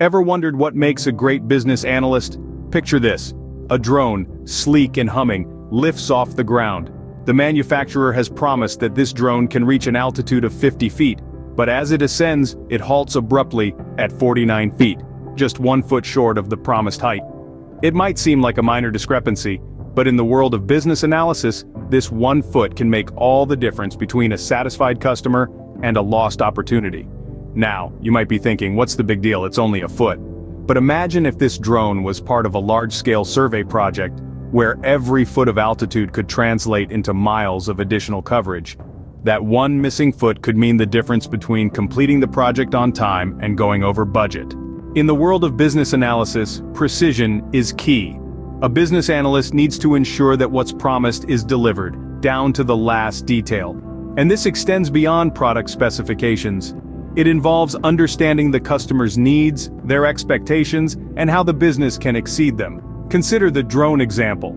Ever wondered what makes a great business analyst? Picture this. A drone, sleek and humming, lifts off the ground. The manufacturer has promised that this drone can reach an altitude of 50 feet, but as it ascends, it halts abruptly at 49 feet, just 1 foot short of the promised height. It might seem like a minor discrepancy, but in the world of business analysis, this 1 foot can make all the difference between a satisfied customer and a lost opportunity. Now, you might be thinking, what's the big deal? It's only a foot. But imagine if this drone was part of a large-scale survey project where every foot of altitude could translate into miles of additional coverage. That one missing foot could mean the difference between completing the project on time and going over budget. In the world of business analysis, precision is key. A business analyst needs to ensure that what's promised is delivered, down to the last detail. And this extends beyond product specifications. It involves understanding the customer's needs, their expectations, and how the business can exceed them. Consider the drone example.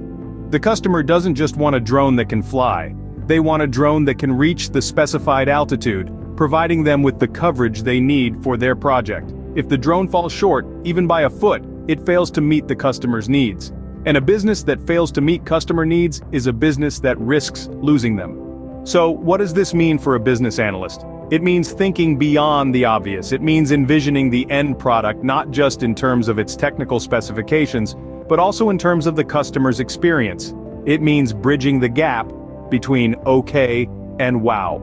The customer doesn't just want a drone that can fly. They want a drone that can reach the specified altitude, providing them with the coverage they need for their project. If the drone falls short, even by a foot, it fails to meet the customer's needs. And a business that fails to meet customer needs is a business that risks losing them. So, what does this mean for a business analyst? It means thinking beyond the obvious. It means envisioning the end product not just in terms of its technical specifications, but also in terms of the customer's experience. It means bridging the gap between okay and wow.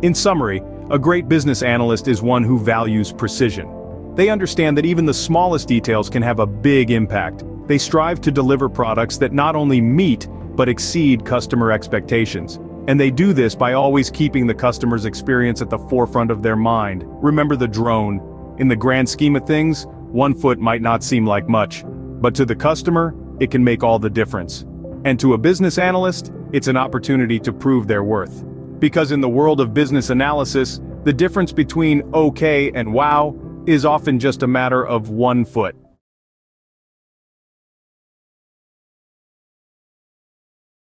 In summary, a great business analyst is one who values precision. They understand that even the smallest details can have a big impact. They strive to deliver products that not only meet, but exceed customer expectations. And they do this by always keeping the customer's experience at the forefront of their mind. Remember the drone. In the grand scheme of things, 1 foot might not seem like much, but to the customer, it can make all the difference. And to a business analyst, it's an opportunity to prove their worth. Because in the world of business analysis, the difference between okay and wow is often just a matter of 1 foot.